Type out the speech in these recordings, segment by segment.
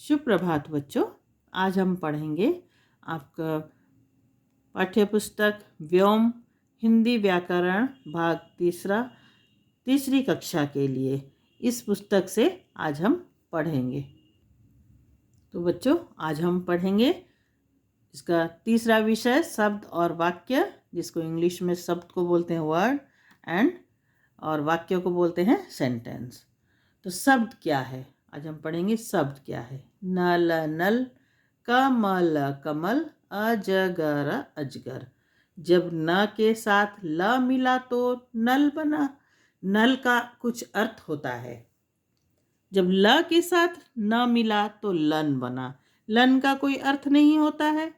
सुप्रभात बच्चों। आज हम पढ़ेंगे आपका पाठ्य पुस्तक व्योम हिंदी व्याकरण भाग तीसरा, तीसरी कक्षा के लिए। इस पुस्तक से आज हम पढ़ेंगे। तो बच्चों, आज हम पढ़ेंगे इसका तीसरा विषय शब्द और वाक्य, जिसको इंग्लिश में शब्द को बोलते हैं वर्ड एंड, और वाक्य को बोलते हैं सेंटेंस। तो शब्द क्या है, आज हम पढ़ेंगे शब्द क्या है। नल नल, कमल कमल, अजगर अजगर। जब न के साथ ल मिला तो नल बना। नल का कुछ अर्थ होता है। जब ल के साथ न मिला तो लन बना। लन का कोई अर्थ नहीं होता है।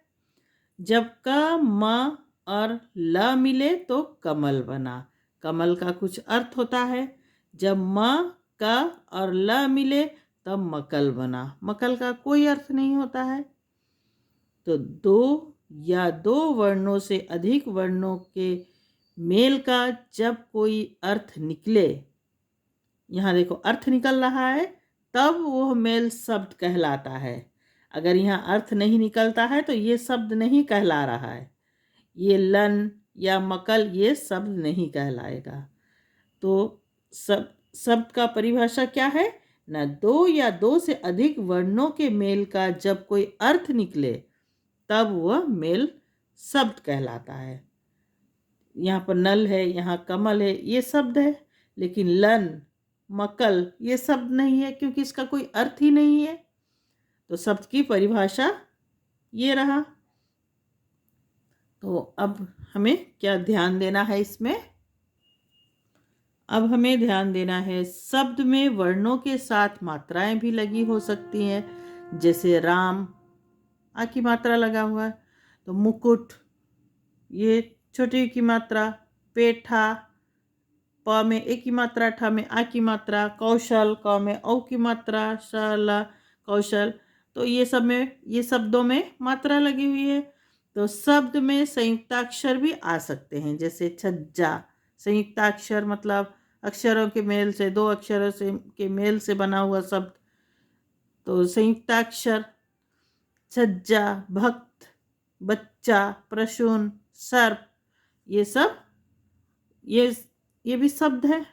जब क म और ल मिले तो कमल बना। कमल का कुछ अर्थ होता है। जब म का और ल मिले तब मकल बना। मकल का कोई अर्थ नहीं होता है। तो दो या दो वर्णों से अधिक वर्णों के मेल का जब कोई अर्थ निकले, यहाँ देखो अर्थ निकल रहा है, तब वह मेल शब्द कहलाता है। अगर यहाँ अर्थ नहीं निकलता है तो ये शब्द नहीं कहला रहा है। ये लन या मकल ये शब्द नहीं कहलाएगा। तो शब्द का परिभाषा क्या है ना, दो या दो से अधिक वर्णों के मेल का जब कोई अर्थ निकले तब वह मेल शब्द कहलाता है। यहाँ पर नल है, यहाँ कमल है, ये शब्द है। लेकिन लन मकल ये शब्द नहीं है, क्योंकि इसका कोई अर्थ ही नहीं है। तो शब्द की परिभाषा ये रहा। तो अब हमें क्या ध्यान देना है इसमें? अब हमें ध्यान देना है शब्द में वर्णों के साथ मात्राएं भी लगी हो सकती हैं। जैसे राम, आ की मात्रा लगा हुआ है, तो मुकुट ये छोटी की मात्रा, पेठा प में ए की मात्रा, ठ में आ की मात्रा, कौशल क में औ की मात्रा, शला कौशल। तो ये सब में, ये शब्दों में मात्रा लगी हुई है। तो शब्द में संयुक्ताक्षर भी आ सकते हैं। जैसे छज्जा, संयुक्ताक्षर मतलब अक्षरों के मेल से, दो अक्षरों से के मेल से बना हुआ शब्द, तो संयुक्ताक्षर। छज्जा, भक्त, बच्चा, प्रसून, सर्प, ये सब ये भी शब्द है।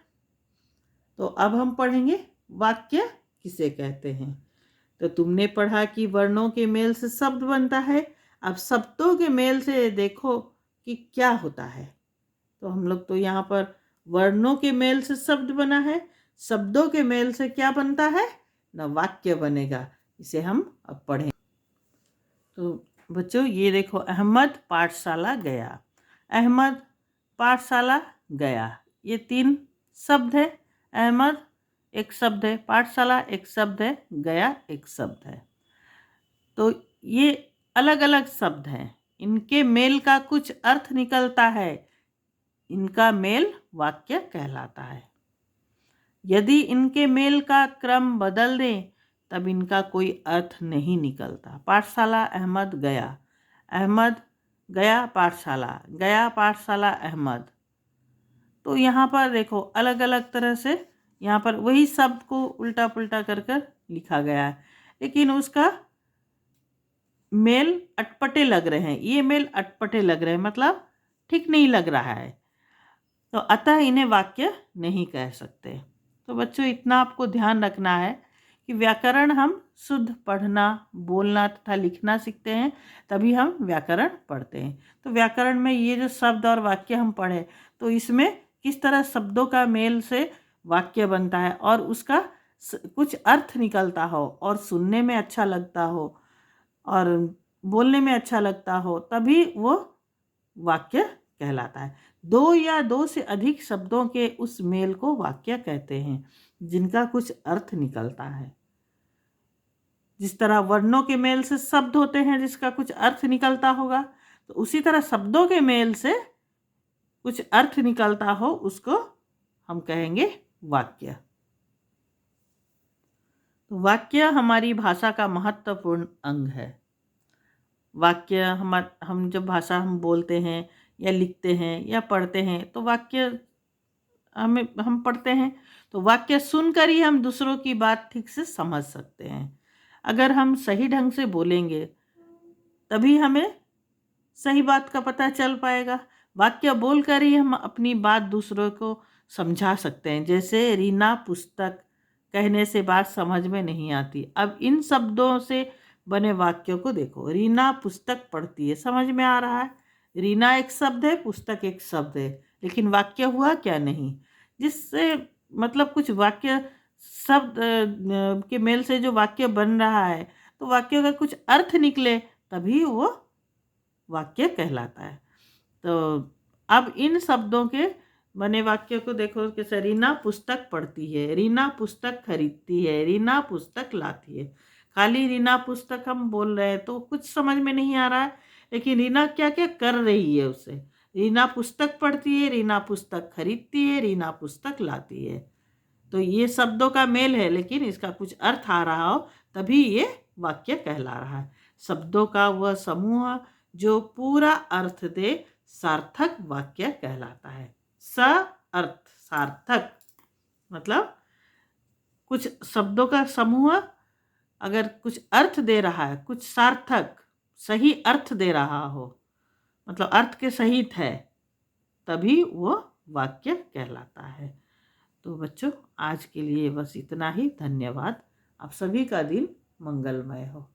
तो अब हम पढ़ेंगे वाक्य किसे कहते हैं। तो तुमने पढ़ा कि वर्णों के मेल से शब्द बनता है। अब शब्दों के मेल से देखो कि क्या होता है। तो हम लोग तो यहाँ पर वर्णों के मेल से शब्द बना है, शब्दों के मेल से क्या बनता है ना, वाक्य बनेगा। इसे हम अब पढ़ें। तो बच्चों ये देखो, अहमद पाठशाला गया। अहमद पाठशाला गया, ये तीन शब्द है। अहमद एक शब्द है, पाठशाला एक शब्द है, गया एक शब्द है। तो ये अलग अलग शब्द हैं, इनके मेल का कुछ अर्थ निकलता है, इनका मेल वाक्य कहलाता है। यदि इनके मेल का क्रम बदल दें तब इनका कोई अर्थ नहीं निकलता। पाठशाला अहमद गया, अहमद गया पाठशाला, गया पाठशाला अहमद। तो यहाँ पर देखो अलग अलग तरह से यहाँ पर वही शब्द को उल्टा पुल्टा कर कर लिखा गया है, लेकिन उसका मेल अटपटे लग रहे हैं। ये मेल अटपटे लग रहे हैं मतलब ठीक नहीं लग रहा है, तो अतः इन्हें वाक्य नहीं कह सकते। तो बच्चों इतना आपको ध्यान रखना है कि व्याकरण हम शुद्ध पढ़ना, बोलना तथा लिखना सीखते हैं, तभी हम व्याकरण पढ़ते हैं। तो व्याकरण में ये जो शब्द और वाक्य हम पढ़े, तो इसमें किस तरह शब्दों का मेल से वाक्य बनता है और उसका कुछ अर्थ निकलता हो और सुनने में अच्छा लगता हो और बोलने में अच्छा लगता हो, तभी वो वाक्य कहलाता है। दो या दो से अधिक शब्दों के उस मेल को वाक्य कहते हैं जिनका कुछ अर्थ निकलता है। जिस तरह वर्णों के मेल से शब्द होते हैं जिसका कुछ अर्थ निकलता होगा, तो उसी तरह शब्दों के मेल से कुछ अर्थ निकलता हो उसको हम कहेंगे वाक्य। तो वाक्य हमारी भाषा का महत्वपूर्ण अंग है। वाक्य हम जब भाषा हम बोलते हैं या लिखते हैं या पढ़ते हैं, तो वाक्य हम पढ़ते हैं, तो वाक्य सुनकर ही हम दूसरों की बात ठीक से समझ सकते हैं। अगर हम सही ढंग से बोलेंगे तभी हमें सही बात का पता चल पाएगा। वाक्य बोलकर ही हम अपनी बात दूसरों को समझा सकते हैं। जैसे रीना पुस्तक कहने से बात समझ में नहीं आती। अब इन शब्दों से बने वाक्यों को देखो। रीना पुस्तक पढ़ती है, समझ में आ रहा है। रीना एक शब्द है, पुस्तक एक शब्द है, लेकिन वाक्य हुआ क्या नहीं। जिससे मतलब कुछ वाक्य शब्द के मेल से जो वाक्य बन रहा है, तो वाक्य का कुछ अर्थ निकले तभी वो वाक्य कहलाता है। तो अब इन शब्दों के बने वाक्य को देखो कि रीना पुस्तक पढ़ती है, रीना पुस्तक खरीदती है, रीना पुस्तक लाती है। खाली रीना पुस्तक हम बोल रहे हैं तो कुछ समझ में नहीं आ रहा है, लेकिन रीना क्या क्या कर रही है उसे। रीना पुस्तक पढ़ती है, रीना पुस्तक खरीदती है, रीना पुस्तक लाती है। तो ये शब्दों का मेल है, लेकिन इसका कुछ अर्थ आ रहा हो तभी ये वाक्य कहला रहा है। शब्दों का वह समूह जो पूरा अर्थ दे सार्थक वाक्य कहलाता है। स अर्थ सार्थक मतलब कुछ शब्दों का समूह अगर कुछ अर्थ दे रहा है, कुछ सार्थक सही अर्थ दे रहा हो, मतलब अर्थ के सहित है, तभी वो वाक्य कहलाता है। तो बच्चों, आज के लिए बस इतना ही। धन्यवाद। आप सभी का दिन मंगलमय हो।